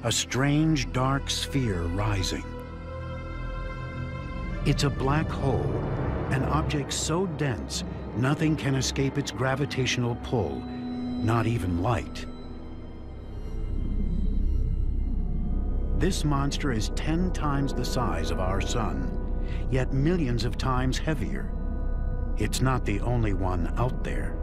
a strange dark sphere rising. It's a black hole, an object so dense nothing can escape its gravitational pull, not even light. This monster is 10 times the size of our sun, yet millions of times heavier. It's not the only one out there.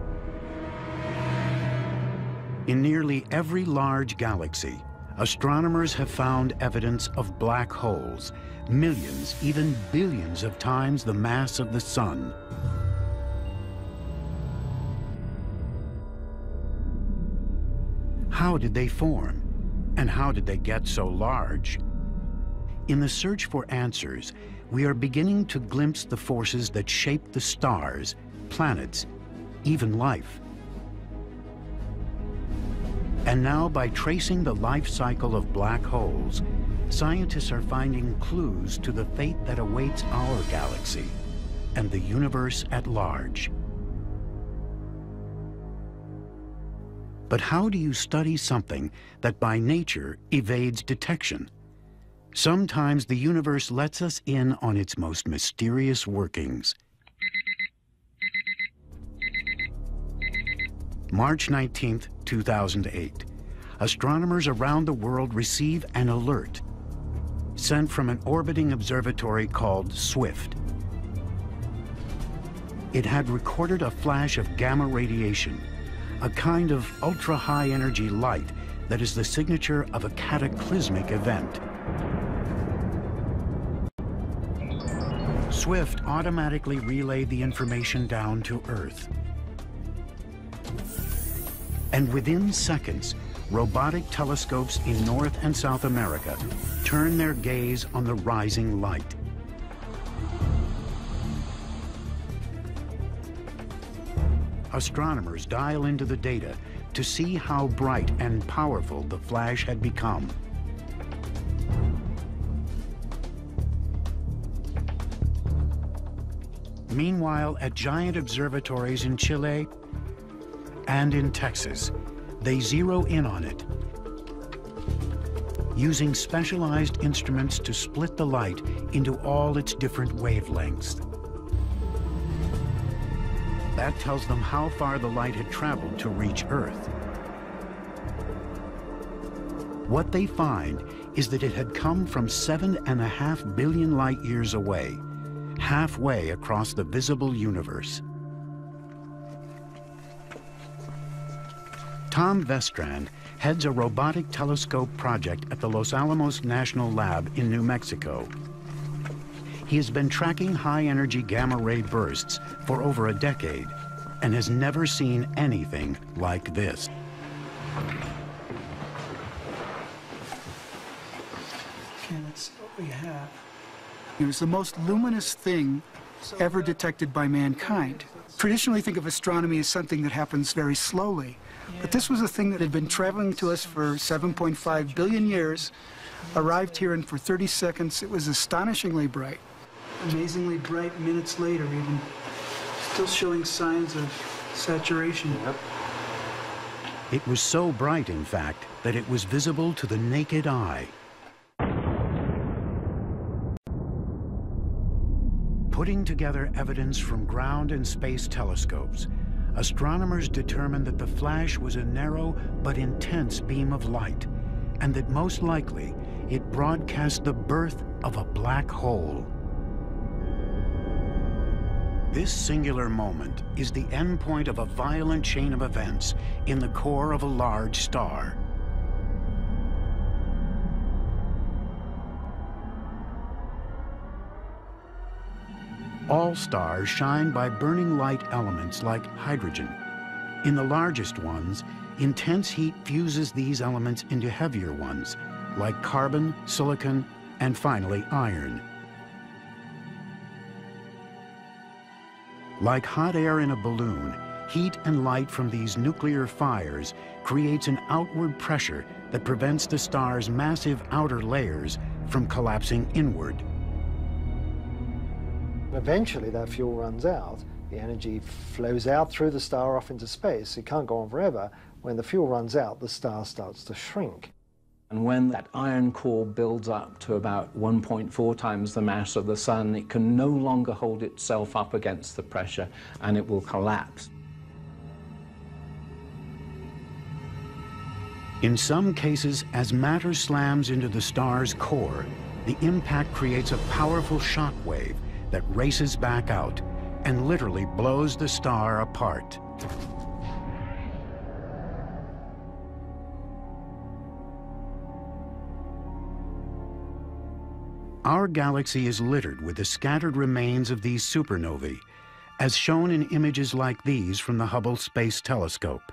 In nearly every large galaxy, astronomers have found evidence of black holes, millions, even billions of times the mass of the sun. How did they form? And how did they get so large? In the search for answers, we are beginning to glimpse the forces that shape the stars, planets, even life. And now, by tracing the life cycle of black holes, scientists are finding clues to the fate that awaits our galaxy and the universe at large. But how do you study something that by nature evades detection? Sometimes the universe lets us in on its most mysterious workings. March 19th, 2008. Astronomers around the world receive an alert sent from an orbiting observatory called SWIFT. It had recorded a flash of gamma radiation, a kind of ultra-high energy light that is the signature of a cataclysmic event. SWIFT automatically relayed the information down to Earth. And within seconds, robotic telescopes in North and South America turn their gaze on the rising light. Astronomers dial into the data to see how bright and powerful the flash had become. Meanwhile, at giant observatories in Chile and in Texas, they zero in on it, using specialized instruments to split the light into all its different wavelengths. That tells them how far the light had traveled to reach Earth. What they find is that it had come from 7.5 billion light years away, halfway across the visible universe. Tom Vestrand heads a robotic telescope project at the Los Alamos National Lab in New Mexico. He has been tracking high-energy gamma-ray bursts for over a decade and has never seen anything like this. Okay, let's see what we have. It was the most luminous thing ever detected by mankind. Traditionally, think of astronomy as something that happens very slowly. But this was a thing that had been traveling to us for 7.5 billion years, arrived here, and for 30 seconds, it was astonishingly bright. Amazingly bright minutes later, even still showing signs of saturation. Yep. It was so bright, in fact, that it was visible to the naked eye. Putting together evidence from ground and space telescopes, astronomers determined that the flash was a narrow but intense beam of light, and that most likely it broadcast the birth of a black hole. This singular moment is the endpoint of a violent chain of events in the core of a large star. All stars shine by burning light elements like hydrogen. In the largest ones, intense heat fuses these elements into heavier ones, like carbon, silicon, and finally iron. Like hot air in a balloon, heat and light from these nuclear fires creates an outward pressure that prevents the star's massive outer layers from collapsing inward. Eventually that fuel runs out, the energy flows out through the star off into space. It can't go on forever. When the fuel runs out, the star starts to shrink. And when that iron core builds up to about 1.4 times the mass of the Sun, it can no longer hold itself up against the pressure, and it will collapse. In some cases, as matter slams into the star's core, the impact creates a powerful shock wave that races back out and literally blows the star apart. Our galaxy is littered with the scattered remains of these supernovae, as shown in images like these from the Hubble Space Telescope.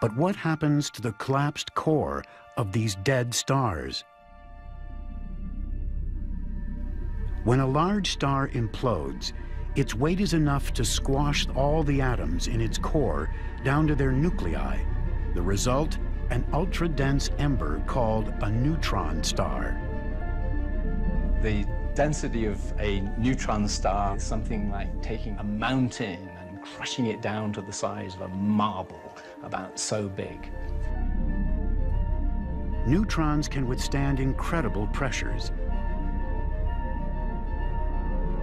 But what happens to the collapsed core of these dead stars? When a large star implodes, its weight is enough to squash all the atoms in its core down to their nuclei. The result, an ultra-dense ember called a neutron star. The density of a neutron star is something like taking a mountain and crushing it down to the size of a marble, about so big. Neutrons can withstand incredible pressures.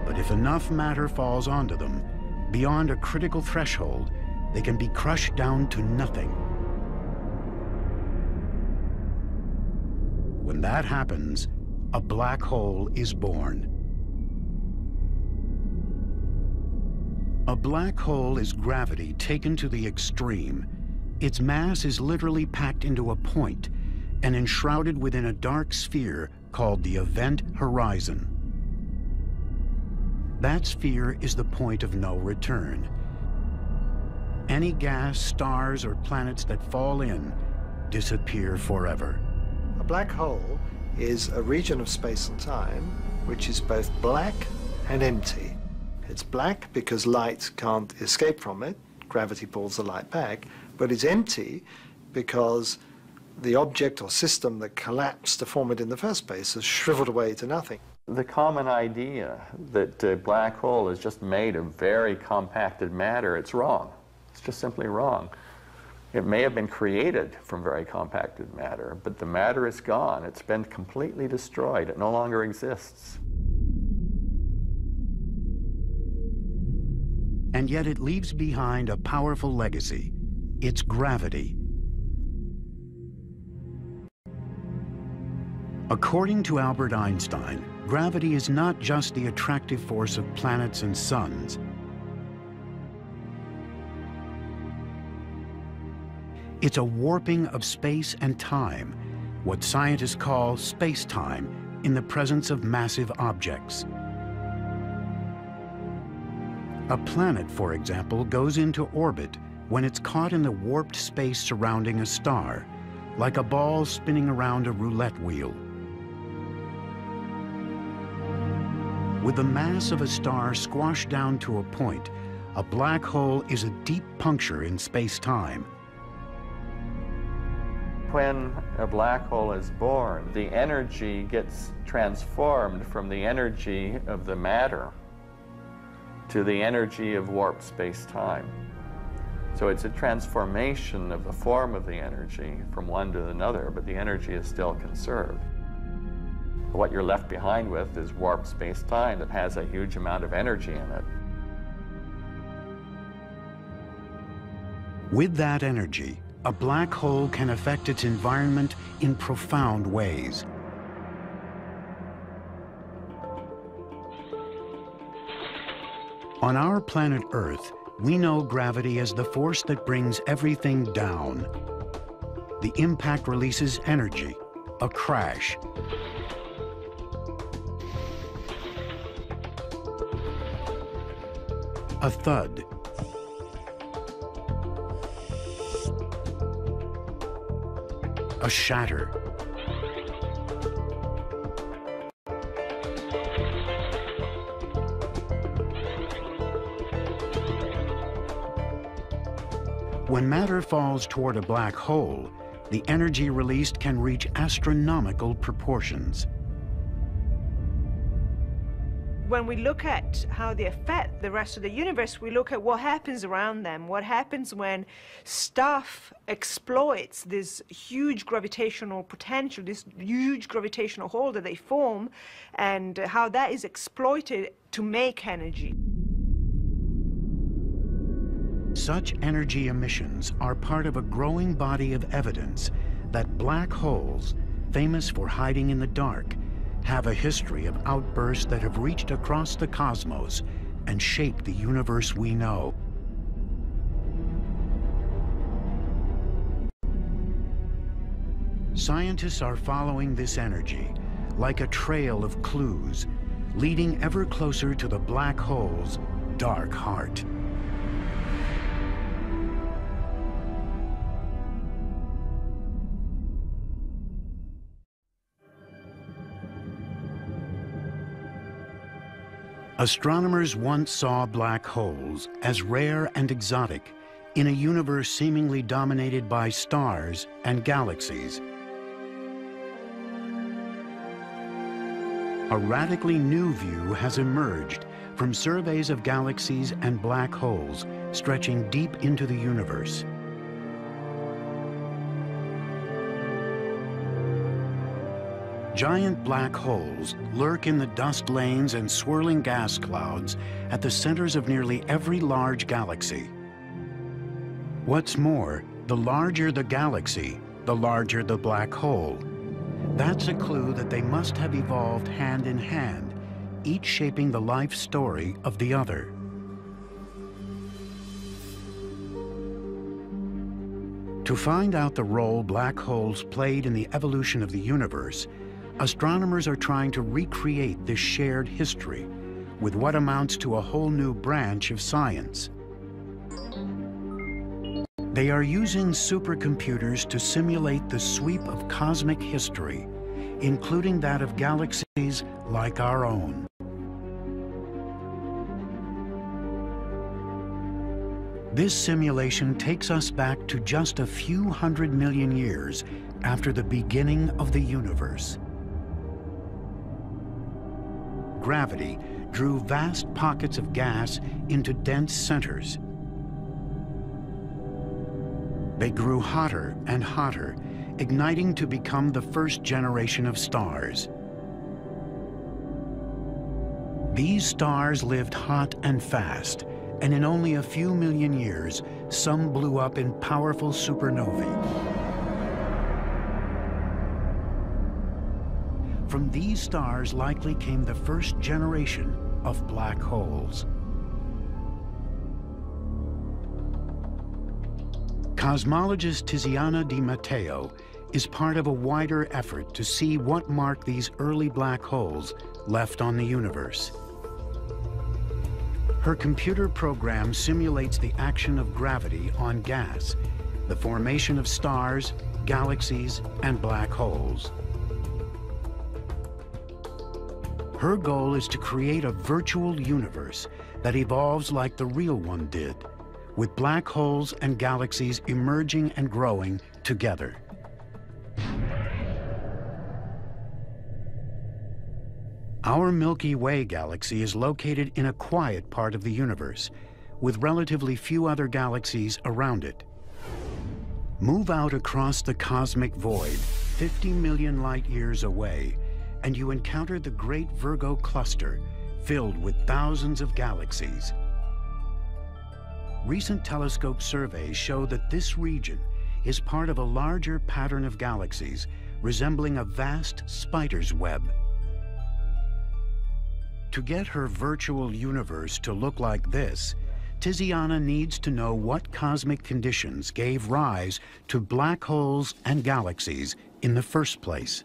But if enough matter falls onto them, beyond a critical threshold, they can be crushed down to nothing. When that happens, a black hole is born. A black hole is gravity taken to the extreme. Its mass is literally packed into a point and enshrouded within a dark sphere called the event horizon. That sphere is the point of no return. Any gas, stars, or planets that fall in disappear forever. A black hole is a region of space and time which is both black and empty. It's black because light can't escape from it, gravity pulls the light back, but it's empty because the object or system that collapsed to form it in the first place has shriveled away to nothing. The common idea that a black hole is just made of very compacted matter, it's wrong. It's just simply wrong. It may have been created from very compacted matter, but the matter is gone. It's been completely destroyed. It no longer exists. And yet it leaves behind a powerful legacy, its gravity. According to Albert Einstein, gravity is not just the attractive force of planets and suns. It's a warping of space and time, what scientists call space-time, in the presence of massive objects. A planet, for example, goes into orbit when it's caught in the warped space surrounding a star, like a ball spinning around a roulette wheel. With the mass of a star squashed down to a point, a black hole is a deep puncture in space-time. When a black hole is born, the energy gets transformed from the energy of the matter to the energy of warped space-time. So it's a transformation of the form of the energy from one to another, but the energy is still conserved. What you're left behind with is warped space-time that has a huge amount of energy in it. With that energy, a black hole can affect its environment in profound ways. On our planet Earth, we know gravity as the force that brings everything down. The impact releases energy, a crash. A thud. A shatter. When matter falls toward a black hole, the energy released can reach astronomical proportions. when we look at how they affect the rest of the universe, we look at what happens around them, what happens when stuff exploits this huge gravitational potential, this huge gravitational hole that they form, and how that is exploited to make energy. Such energy emissions are part of a growing body of evidence that black holes, famous for hiding in the dark, have a history of outbursts that have reached across the cosmos and shaped the universe we know. Scientists are following this energy like a trail of clues, leading ever closer to the black hole's dark heart. Astronomers once saw black holes as rare and exotic in a universe seemingly dominated by stars and galaxies. A radically new view has emerged from surveys of galaxies and black holes stretching deep into the universe. Giant black holes lurk in the dust lanes and swirling gas clouds at the centers of nearly every large galaxy. What's more, the larger the galaxy, the larger the black hole. That's a clue that they must have evolved hand in hand, each shaping the life story of the other. To find out the role black holes played in the evolution of the universe, astronomers are trying to recreate this shared history with what amounts to a whole new branch of science. They are using supercomputers to simulate the sweep of cosmic history, including that of galaxies like our own. This simulation takes us back to just a few 100 million years after the beginning of the universe. Gravity drew vast pockets of gas into dense centers. They grew hotter and hotter, igniting to become the first generation of stars. These stars lived hot and fast, and in only a few million years, some blew up in powerful supernovae. From these stars likely came the first generation of black holes. Cosmologist Tiziana Di Matteo is part of a wider effort to see what marked these early black holes left on the universe. Her computer program simulates the action of gravity on gas, the formation of stars, galaxies, and black holes. Her goal is to create a virtual universe that evolves like the real one did, with black holes and galaxies emerging and growing together. Our Milky Way galaxy is located in a quiet part of the universe, with relatively few other galaxies around it. Move out across the cosmic void, 50 million light years away, and you encounter the Great Virgo Cluster, filled with thousands of galaxies. Recent telescope surveys show that this region is part of a larger pattern of galaxies resembling a vast spider's web. To get her virtual universe to look like this, Tiziana needs to know what cosmic conditions gave rise to black holes and galaxies in the first place.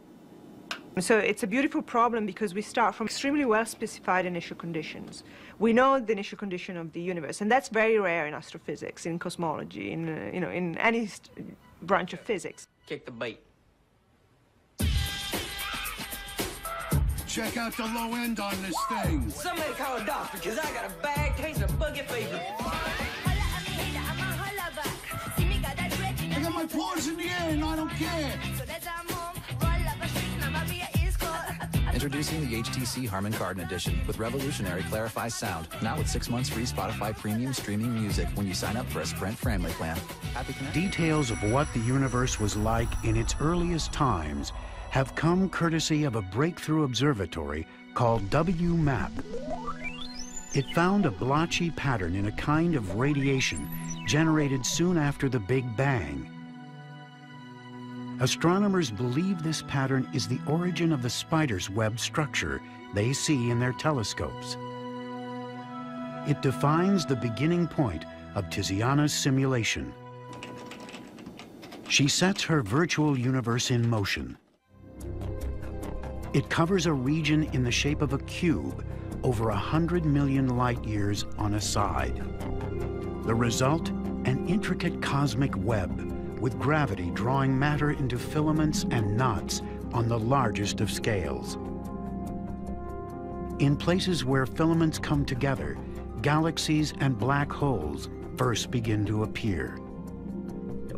So it's a beautiful problem because we start from extremely well-specified initial conditions. We know the initial condition of the universe, and that's very rare in astrophysics, in cosmology, in any branch of physics. Kick the bait. Check out the low end on this thing. Somebody call a doctor, because I got a bad case of buggy fever. I got my paws in the air and I don't care. Introducing the HTC Harman Kardon Edition with revolutionary Clarify sound. Now with 6 months free Spotify premium streaming music when you sign up for a Sprint family plan. Happy connecting. Details of what the universe was like in its earliest times have come courtesy of a breakthrough observatory called WMAP. It found a blotchy pattern in a kind of radiation generated soon after the Big Bang. Astronomers believe this pattern is the origin of the spider's web structure they see in their telescopes. It defines the beginning point of Tiziana's simulation. She sets her virtual universe in motion. It covers a region in the shape of a cube over 100 million light years on a side. The result, an intricate cosmic web with gravity drawing matter into filaments and knots on the largest of scales. In places where filaments come together, galaxies and black holes first begin to appear.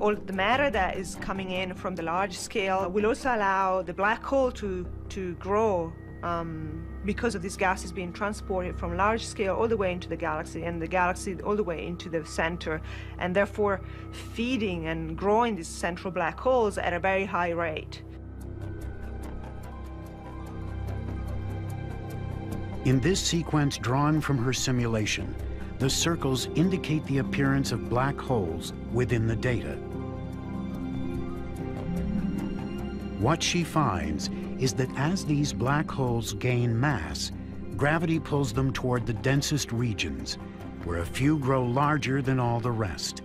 All the matter that is coming in from the large scale will also allow the black hole to grow because of these gases being transported from large scale all the way into the galaxy, and the galaxy all the way into the center, and therefore feeding and growing these central black holes at a very high rate. In this sequence drawn from her simulation, the circles indicate the appearance of black holes within the data. What she finds is that as these black holes gain mass, gravity pulls them toward the densest regions, where a few grow larger than all the rest.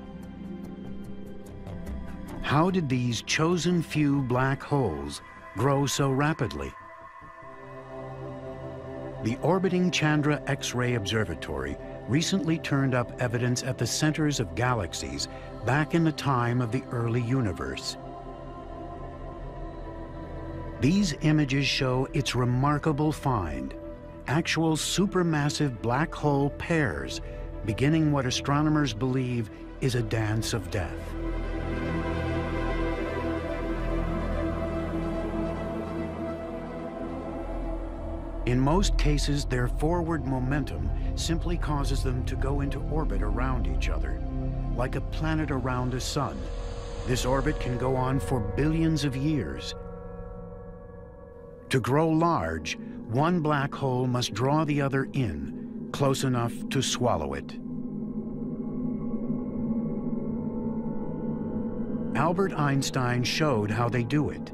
How did these chosen few black holes grow so rapidly? The orbiting Chandra X-ray Observatory recently turned up evidence at the centers of galaxies back in the time of the early universe. These images show its remarkable find, actual supermassive black hole pairs, beginning what astronomers believe is a dance of death. In most cases, their forward momentum simply causes them to go into orbit around each other, like a planet around a sun. This orbit can go on for billions of years. To grow large, one black hole must draw the other in, close enough to swallow it. Albert Einstein showed how they do it.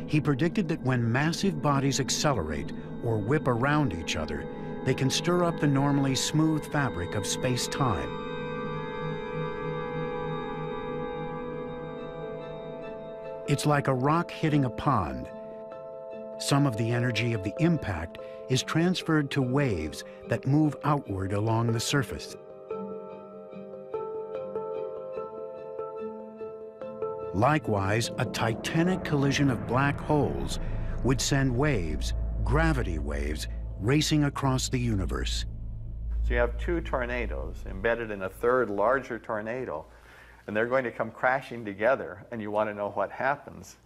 He predicted that when massive bodies accelerate or whip around each other, they can stir up the normally smooth fabric of space-time. It's like a rock hitting a pond. Some of the energy of the impact is transferred to waves that move outward along the surface. Likewise, a titanic collision of black holes would send waves, gravity waves, racing across the universe. So you have two tornadoes embedded in a third larger tornado, and they're going to come crashing together, and you want to know what happens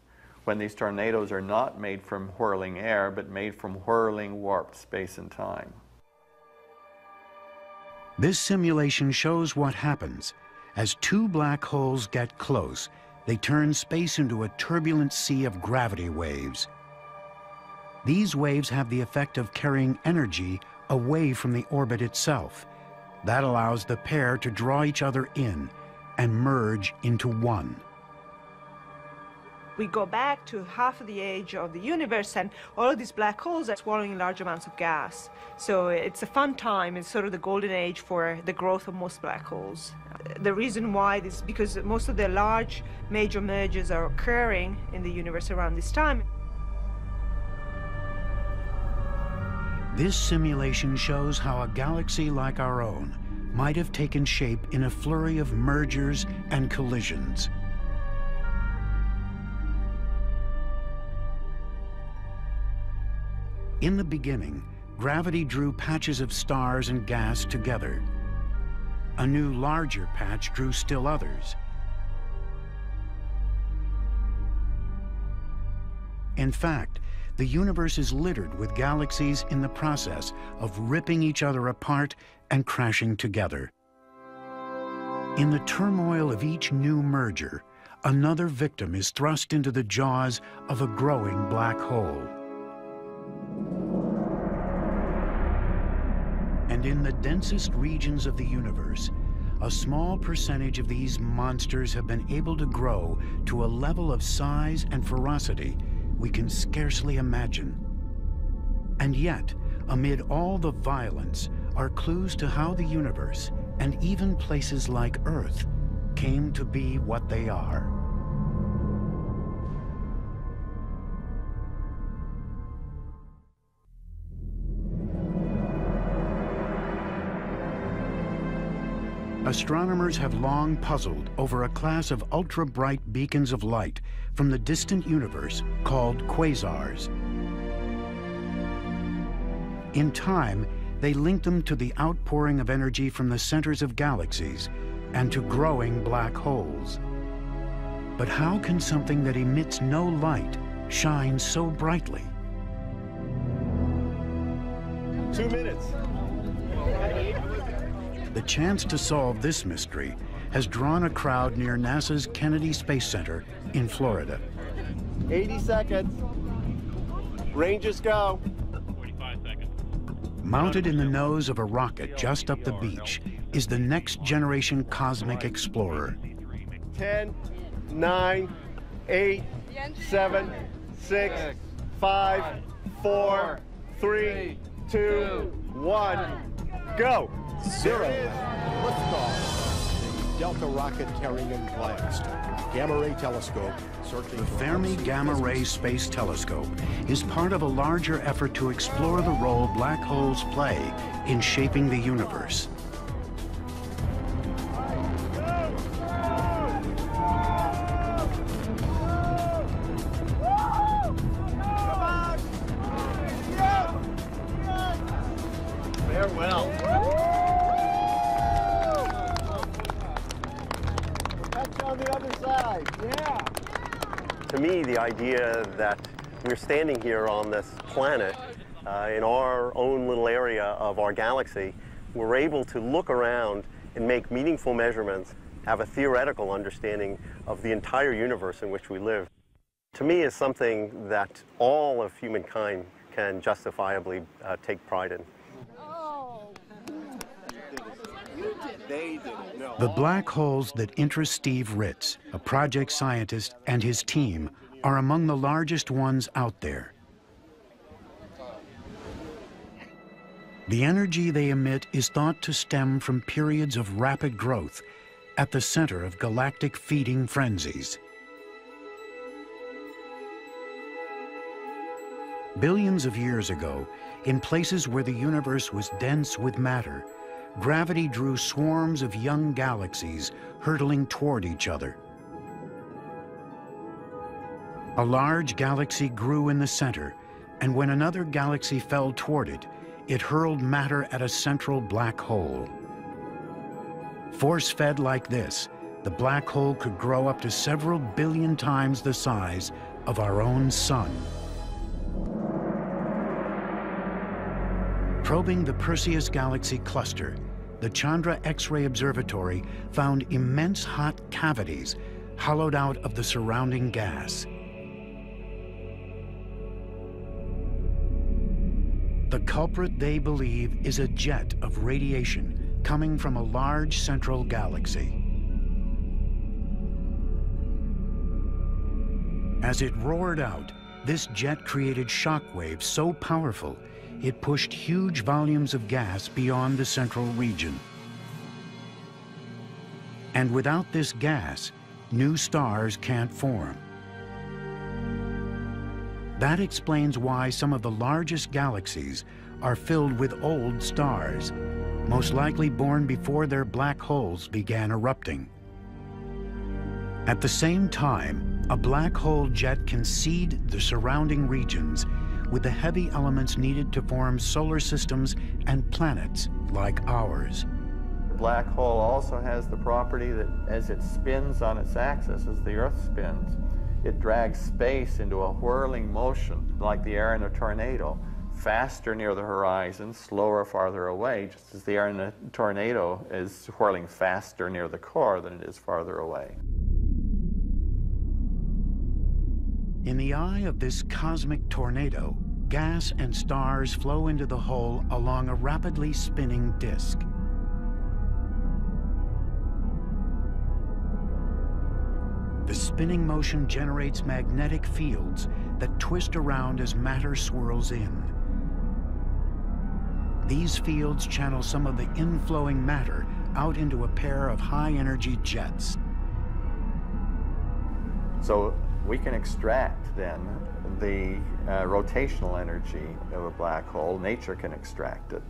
when these tornadoes are not made from whirling air, but made from whirling warped space and time. This simulation shows what happens. As two black holes get close, they turn space into a turbulent sea of gravity waves. These waves have the effect of carrying energy away from the orbit itself. That allows the pair to draw each other in and merge into one. We go back to half of the age of the universe, and all of these black holes are swallowing large amounts of gas. So it's a fun time. It's sort of the golden age for the growth of most black holes. The reason why is because most of the large major mergers are occurring in the universe around this time. This simulation shows how a galaxy like our own might have taken shape in a flurry of mergers and collisions. In the beginning, gravity drew patches of stars and gas together. A new, larger patch drew still others. In fact, the universe is littered with galaxies in the process of ripping each other apart and crashing together. In the turmoil of each new merger, another victim is thrust into the jaws of a growing black hole. And in the densest regions of the universe, a small percentage of these monsters have been able to grow to a level of size and ferocity we can scarcely imagine. And yet, amid all the violence, are clues to how the universe, and even places like Earth, came to be what they are. Astronomers have long puzzled over a class of ultra-bright beacons of light from the distant universe called quasars. In time, they link them to the outpouring of energy from the centers of galaxies and to growing black holes. But how can something that emits no light shine so brightly? 2 minutes. The chance to solve this mystery has drawn a crowd near NASA's Kennedy Space Center in Florida. 80 seconds. Rangers go. 45 seconds. Mounted in the nose of a rocket just up the beach is the next generation cosmic explorer. 10, 9, 8, 7, 6, 5, 4, 3, 2, 1, go. 0. Liftoff. Delta rocket carrying in blast. Gamma ray telescope searching. The Fermi Gamma Ray Space Telescope is part of a larger effort to explore the role black holes play in shaping the universe. Farewell. On the other side, yeah. To me, the idea that we're standing here on this planet in our own little area of our galaxy, we're able to look around and make meaningful measurements, have a theoretical understanding of the entire universe in which we live, to me is something that all of humankind can justifiably take pride in. The black holes that interest Steve Ritz, a project scientist, and his team are among the largest ones out there. The energy they emit is thought to stem from periods of rapid growth at the center of galactic feeding frenzies. Billions of years ago, in places where the universe was dense with matter, gravity drew swarms of young galaxies hurtling toward each other. A large galaxy grew in the center, and when another galaxy fell toward it, it hurled matter at a central black hole. Force-fed like this, the black hole could grow up to several billion times the size of our own sun. Probing the Perseus Galaxy cluster, the Chandra X-ray Observatory found immense hot cavities hollowed out of the surrounding gas. The culprit, they believe, is a jet of radiation coming from a large central galaxy. As it roared out, this jet created shock waves so powerful it pushed huge volumes of gas beyond the central region. And without this gas, new stars can't form. That explains why some of the largest galaxies are filled with old stars, most likely born before their black holes began erupting. At the same time, a black hole jet can seed the surrounding regions with the heavy elements needed to form solar systems and planets like ours. The black hole also has the property that as it spins on its axis, as the Earth spins, it drags space into a whirling motion, like the air in a tornado, faster near the horizon, slower farther away, just as the air in a tornado is whirling faster near the core than it is farther away. In the eye of this cosmic tornado, gas and stars flow into the hole along a rapidly spinning disk. The spinning motion generates magnetic fields that twist around as matter swirls in. These fields channel some of the inflowing matter out into a pair of high-energy jets. So we can extract then the rotational energy of a black hole. Nature can extract it.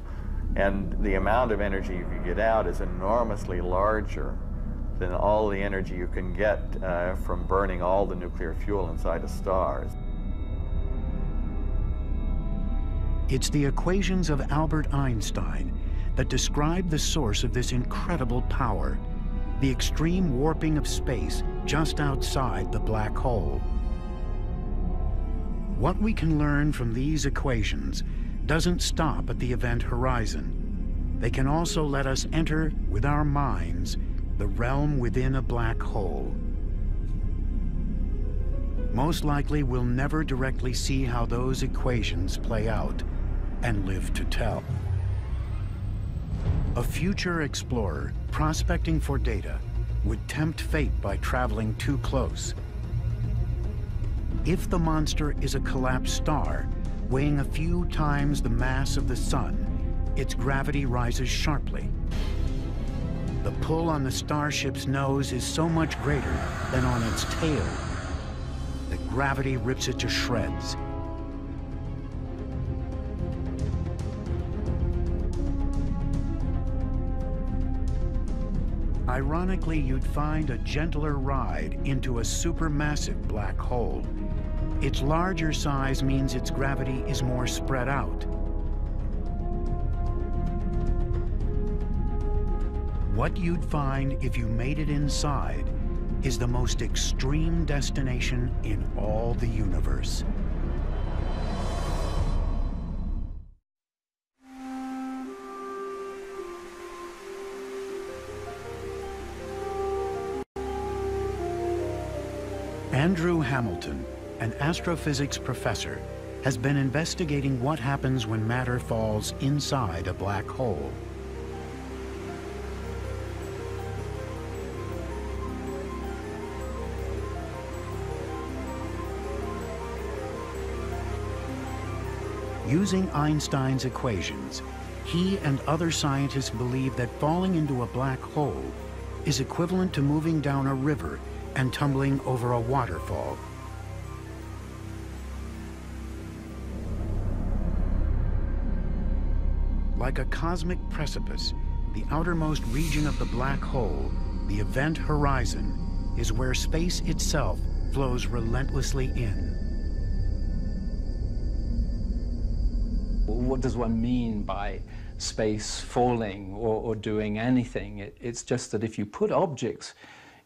And the amount of energy you can get out is enormously larger than all the energy you can get from burning all the nuclear fuel inside of stars. It's the equations of Albert Einstein that describe the source of this incredible power, the extreme warping of space just outside the black hole. What we can learn from these equations doesn't stop at the event horizon. They can also let us enter, with our minds, the realm within a black hole. Most likely, we'll never directly see how those equations play out and live to tell. A future explorer prospecting for data would tempt fate by traveling too close. If the monster is a collapsed star, weighing a few times the mass of the sun, its gravity rises sharply. The pull on the starship's nose is so much greater than on its tail that gravity rips it to shreds. Ironically, you'd find a gentler ride into a supermassive black hole. Its larger size means its gravity is more spread out. What you'd find if you made it inside is the most extreme destination in all the universe. Andrew Hamilton, an astrophysics professor, has been investigating what happens when matter falls inside a black hole. Using Einstein's equations, he and other scientists believe that falling into a black hole is equivalent to moving down a river and tumbling over a waterfall. Like a cosmic precipice, the outermost region of the black hole, the event horizon, is where space itself flows relentlessly in. What does one mean by space falling or doing anything? It's just that if you put objects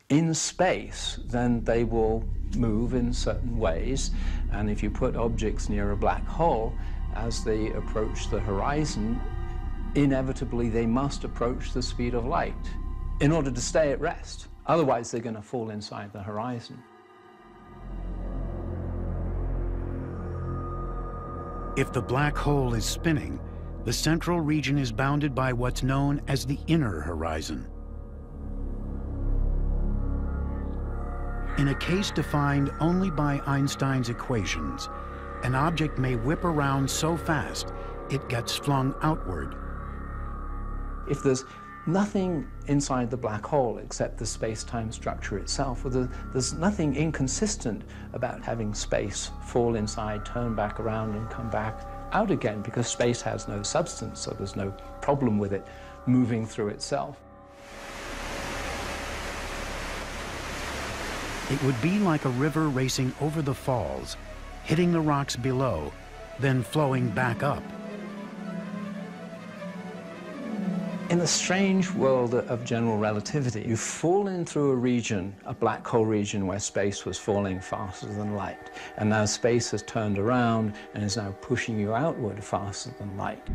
in space, then they will move in certain ways. And if you put objects near a black hole, as they approach the horizon, inevitably they must approach the speed of light in order to stay at rest. Otherwise, they're going to fall inside the horizon. If the black hole is spinning, the central region is bounded by what's known as the inner horizon. In a case defined only by Einstein's equations, an object may whip around so fast it gets flung outward. If there's nothing inside the black hole except the space-time structure itself, or there's nothing inconsistent about having space fall inside, turn back around and come back out again, because space has no substance, so there's no problem with it moving through itself. It would be like a river racing over the falls, hitting the rocks below, then flowing back up. In the strange world of general relativity, you've fallen through a region, a black hole region, where space was falling faster than light. And now space has turned around and is now pushing you outward faster than light.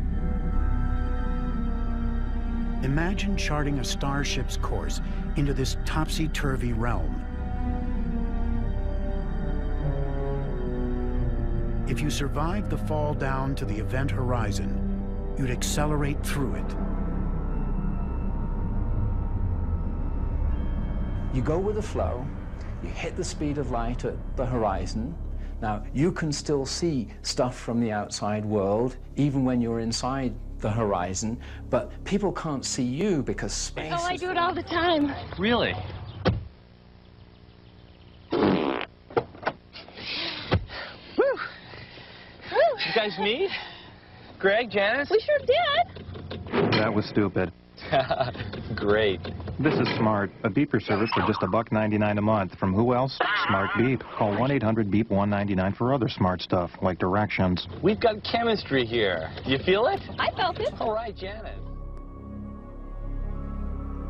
Imagine charting a starship's course into this topsy-turvy realm. If you survived the fall down to the event horizon, you'd accelerate through it. You go with the flow, you hit the speed of light at the horizon. Now, you can still see stuff from the outside world, even when you're inside the horizon, but people can't see you because space I do it all the time. Really? Woo! You guys meet? Greg, Janice? We sure did. That was stupid. Great. This is Smart, a beeper service for just $1.99 a month. From who else? Smart Beep. Call 1-800-BEEP-199 for other smart stuff, like directions. We've got chemistry here. You feel it? I felt it. All right, Janet.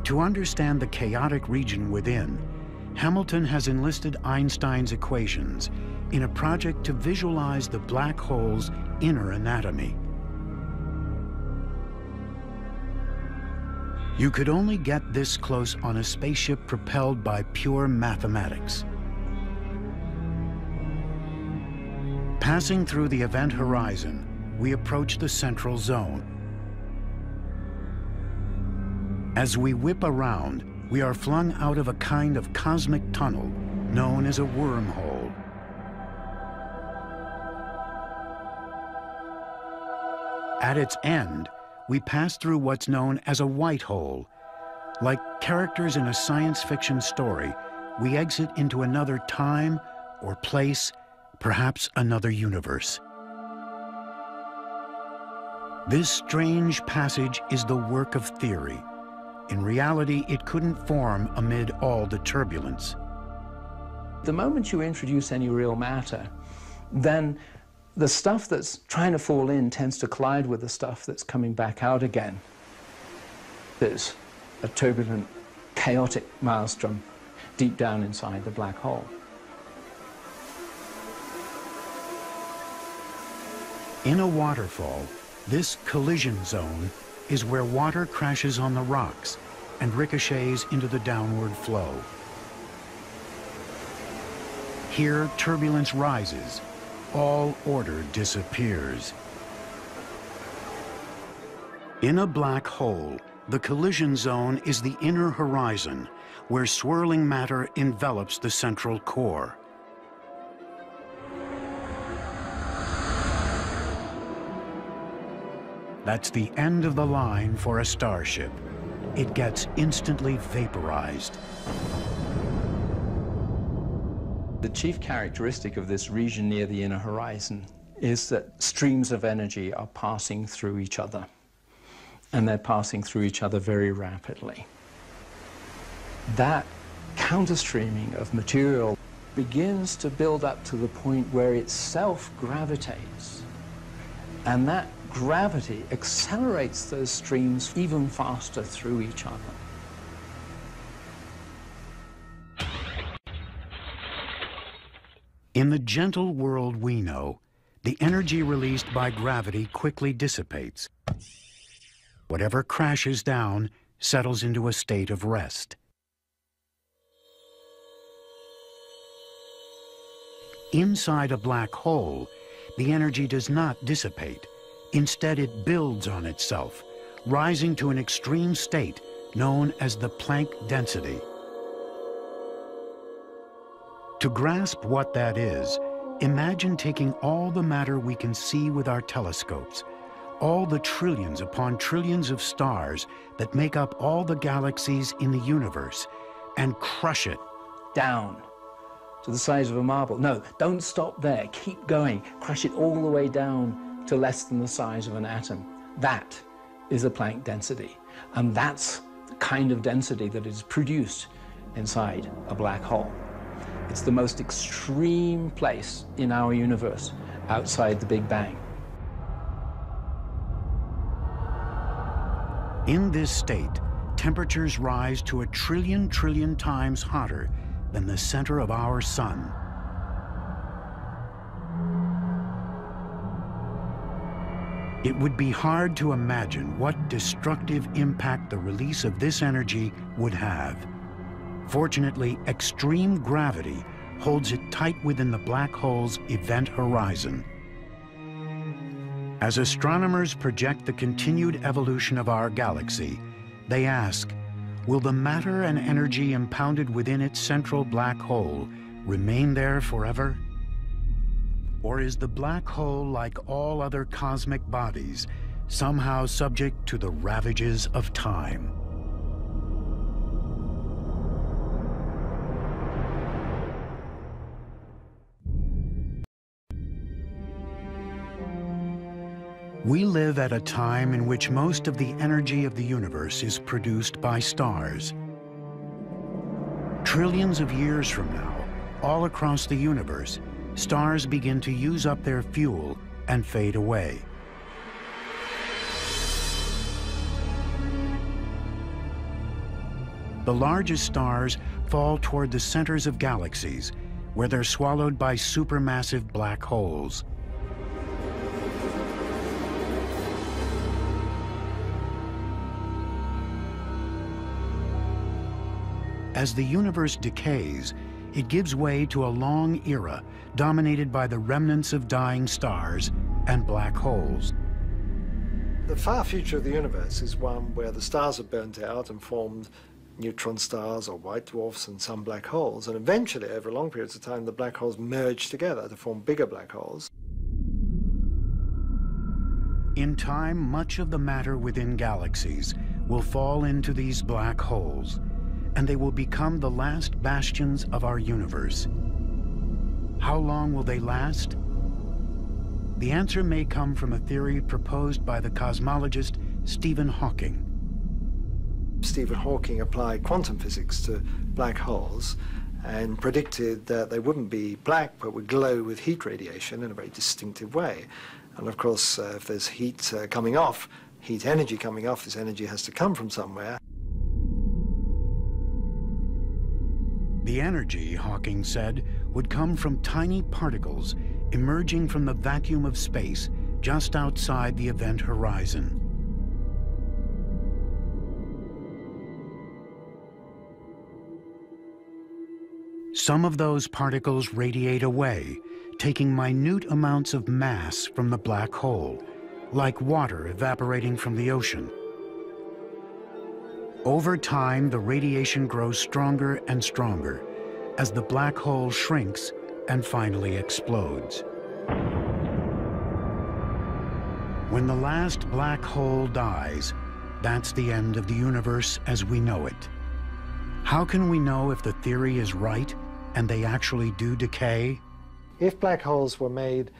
To understand the chaotic region within, Hamilton has enlisted Einstein's equations in a project to visualize the black hole's inner anatomy. You could only get this close on a spaceship propelled by pure mathematics. Passing through the event horizon, we approach the central zone. As we whip around, we are flung out of a kind of cosmic tunnel known as a wormhole. At its end, we pass through what's known as a white hole. Like characters in a science fiction story, we exit into another time or place, perhaps another universe. This strange passage is the work of theory. In reality, it couldn't form amid all the turbulence. The moment you introduce any real matter, then the stuff that's trying to fall in tends to collide with the stuff that's coming back out again. There's a turbulent, chaotic maelstrom deep down inside the black hole. In a waterfall, this collision zone is where water crashes on the rocks and ricochets into the downward flow. Here, turbulence rises. All order disappears. In a black hole, the collision zone is the inner horizon, where swirling matter envelops the central core. That's the end of the line for a starship. It gets instantly vaporized. The chief characteristic of this region near the inner horizon is that streams of energy are passing through each other, and they're passing through each other very rapidly. That counterstreaming of material begins to build up to the point where it self-gravitates, and that gravity accelerates those streams even faster through each other. In the gentle world we know, the energy released by gravity quickly dissipates. Whatever crashes down settles into a state of rest. Inside a black hole, the energy does not dissipate. Instead, it builds on itself, rising to an extreme state known as the Planck density. To grasp what that is, imagine taking all the matter we can see with our telescopes, all the trillions upon trillions of stars that make up all the galaxies in the universe, and crush it down to the size of a marble. No, don't stop there. Keep going. Crush it all the way down to less than the size of an atom. That is the Planck density. And that's the kind of density that is produced inside a black hole. It's the most extreme place in our universe outside the Big Bang. In this state, temperatures rise to 1 trillion times hotter than the center of our sun. It would be hard to imagine what destructive impact the release of this energy would have. Fortunately, extreme gravity holds it tight within the black hole's event horizon. As astronomers project the continued evolution of our galaxy, they ask, will the matter and energy impounded within its central black hole remain there forever? Or is the black hole, like all other cosmic bodies, somehow subject to the ravages of time? We live at a time in which most of the energy of the universe is produced by stars. Trillions of years from now, all across the universe, stars begin to use up their fuel and fade away. The largest stars fall toward the centers of galaxies, where they're swallowed by supermassive black holes. As the universe decays, it gives way to a long era dominated by the remnants of dying stars and black holes. The far future of the universe is one where the stars have burnt out and formed neutron stars or white dwarfs and some black holes, and eventually, over long periods of time, the black holes merge together to form bigger black holes. In time, much of the matter within galaxies will fall into these black holes, and they will become the last bastions of our universe. How long will they last? The answer may come from a theory proposed by the cosmologist Stephen Hawking. Stephen Hawking applied quantum physics to black holes and predicted that they wouldn't be black but would glow with heat radiation in a very distinctive way. And of course, if there's heat coming off, heat energy coming off, this energy has to come from somewhere. The energy, Hawking said, would come from tiny particles emerging from the vacuum of space just outside the event horizon. Some of those particles radiate away, taking minute amounts of mass from the black hole, like water evaporating from the ocean. Over time, the radiation grows stronger and stronger as the black hole shrinks and finally explodes. When the last black hole dies, that's the end of the universe as we know it. How can we know if the theory is right and they actually do decay? If black holes were made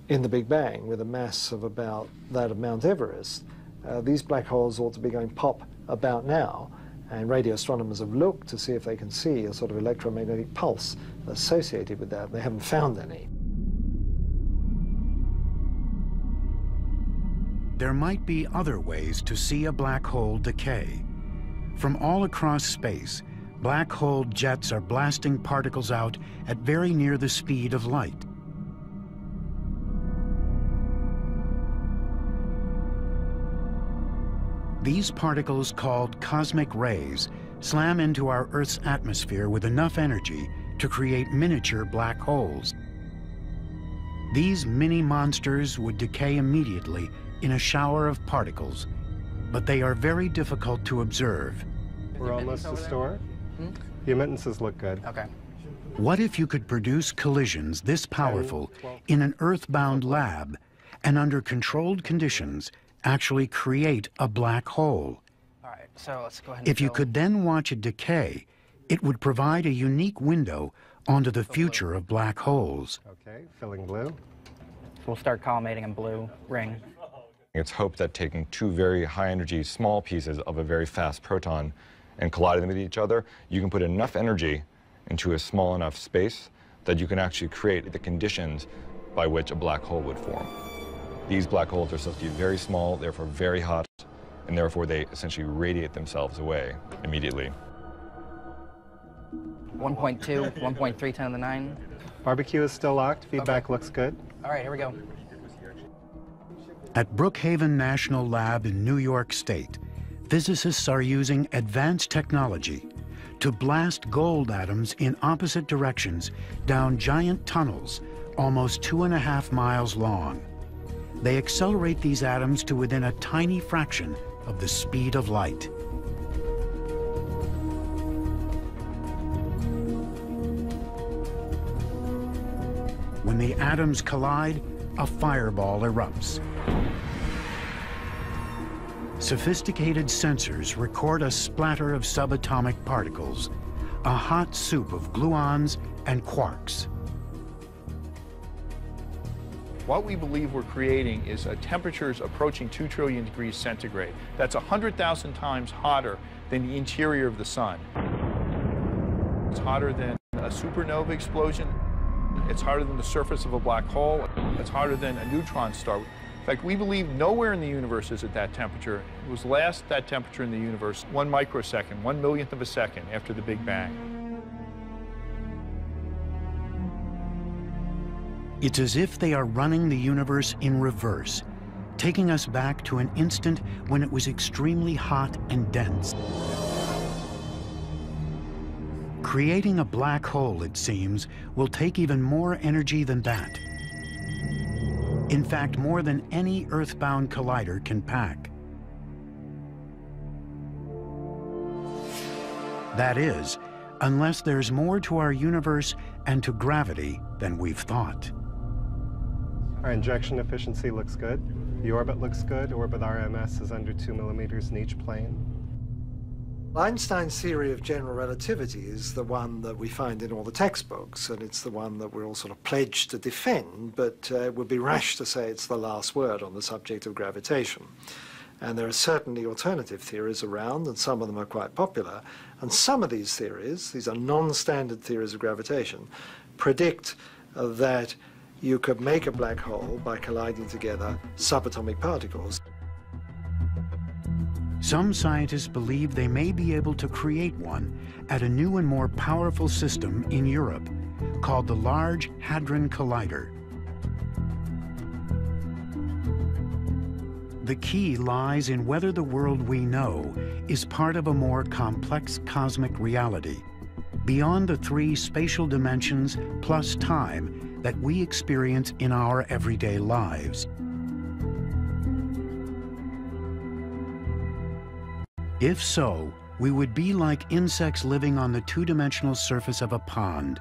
in the Big Bang with a mass of about that of Mount Everest, these black holes ought to be going pop about now, and radio astronomers have looked to see if they can see a sort of electromagnetic pulse associated with that. They haven't found any. There might be other ways to see a black hole decay. From all across space, black hole jets are blasting particles out at very near the speed of light. These particles, called cosmic rays, slam into our Earth's atmosphere with enough energy to create miniature black holes. These mini monsters would decay immediately in a shower of particles, but they are very difficult to observe. We're almost to store. The emittances look good. Okay. What if you could produce collisions this powerful in an Earth-bound lab and under controlled conditions actually create a black hole? All right, so let's go ahead and If you could then watch it decay, it would provide a unique window onto the future of black holes. Okay, filling blue. So we'll start collimating in blue ring. It's hoped that taking two very high-energy small pieces of a very fast proton and colliding them with each other, you can put enough energy into a small enough space that you can actually create the conditions by which a black hole would form. These black holes are supposed to be very small, therefore very hot, and therefore they essentially radiate themselves away immediately. 1.2, 1.3, 10 to the 9. Barbecue is still locked. Feedback looks good. All right, here we go. At Brookhaven National Lab in New York State, physicists are using advanced technology to blast gold atoms in opposite directions down giant tunnels almost 2.5 miles long. They accelerate these atoms to within a tiny fraction of the speed of light. When the atoms collide, a fireball erupts. Sophisticated sensors record a splatter of subatomic particles, a hot soup of gluons and quarks. What we believe we're creating is temperatures approaching 2 trillion degrees centigrade. That's 100,000 times hotter than the interior of the sun. It's hotter than a supernova explosion. It's hotter than the surface of a black hole. It's hotter than a neutron star. In fact, we believe nowhere in the universe is at that temperature. It was last that temperature in the universe 1 microsecond, 1/1,000,000th of a second after the Big Bang. It's as if they are running the universe in reverse, taking us back to an instant when it was extremely hot and dense. Creating a black hole, it seems, will take even more energy than that. In fact, more than any Earth-bound collider can pack. That is, unless there's more to our universe and to gravity than we've thought. Our injection efficiency looks good. The orbit looks good. Orbit RMS is under 2 millimeters in each plane. Einstein's theory of general relativity is the one that we find in all the textbooks, and it's the one that we're all sort of pledged to defend, but it would be rash to say it's the last word on the subject of gravitation. And there are certainly alternative theories around, and some of them are quite popular. And some of these theories, these are non-standard theories of gravitation, predict that you could make a black hole by colliding together subatomic particles. Some scientists believe they may be able to create one at a new and more powerful system in Europe called the Large Hadron Collider. The key lies in whether the world we know is part of a more complex cosmic reality, beyond the 3 spatial dimensions plus time that we experience in our everyday lives. If so, we would be like insects living on the 2-dimensional surface of a pond,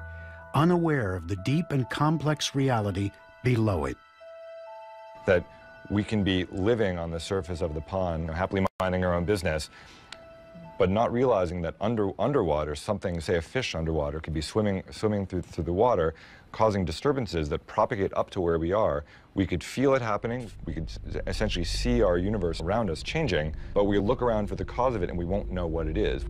unaware of the deep and complex reality below it. That we can be living on the surface of the pond, happily minding our own business, but not realizing that underwater, something, say a fish underwater, could be swimming through the water, causing disturbances that propagate up to where we are. We could feel it happening. We could essentially see our universe around us changing, but we look around for the cause of it and we won't know what it is.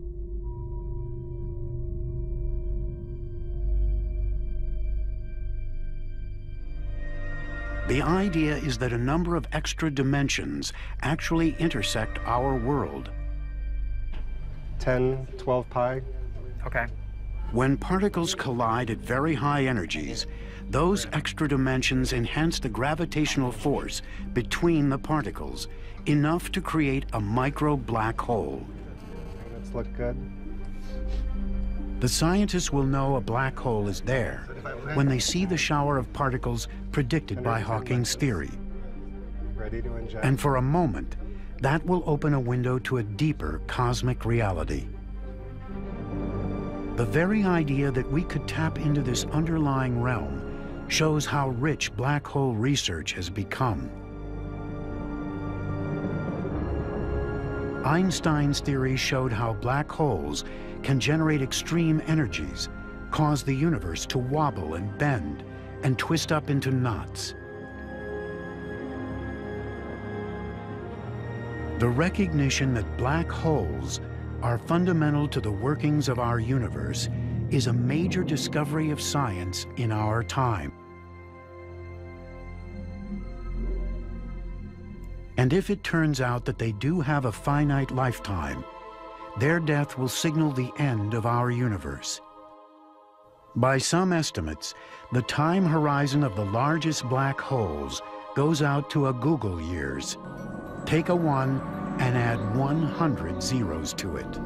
The idea is that a number of extra dimensions actually intersect our world. 10, 12 pi. Okay. When particles collide at very high energies, those extra dimensions enhance the gravitational force between the particles, enough to create a micro black hole. Let's look good. The scientists will know a black hole is there when they see the shower of particles predicted by Hawking's theory. Ready to inject. And for a moment, that will open a window to a deeper cosmic reality. The very idea that we could tap into this underlying realm shows how rich black hole research has become. Einstein's theory showed how black holes can generate extreme energies, cause the universe to wobble and bend, and twist up into knots. The recognition that black holes are fundamental to the workings of our universe is a major discovery of science in our time. And if it turns out that they do have a finite lifetime, their death will signal the end of our universe. By some estimates, the time horizon of the largest black holes goes out to a Google years. Take a 1 and add 100 zeros to it.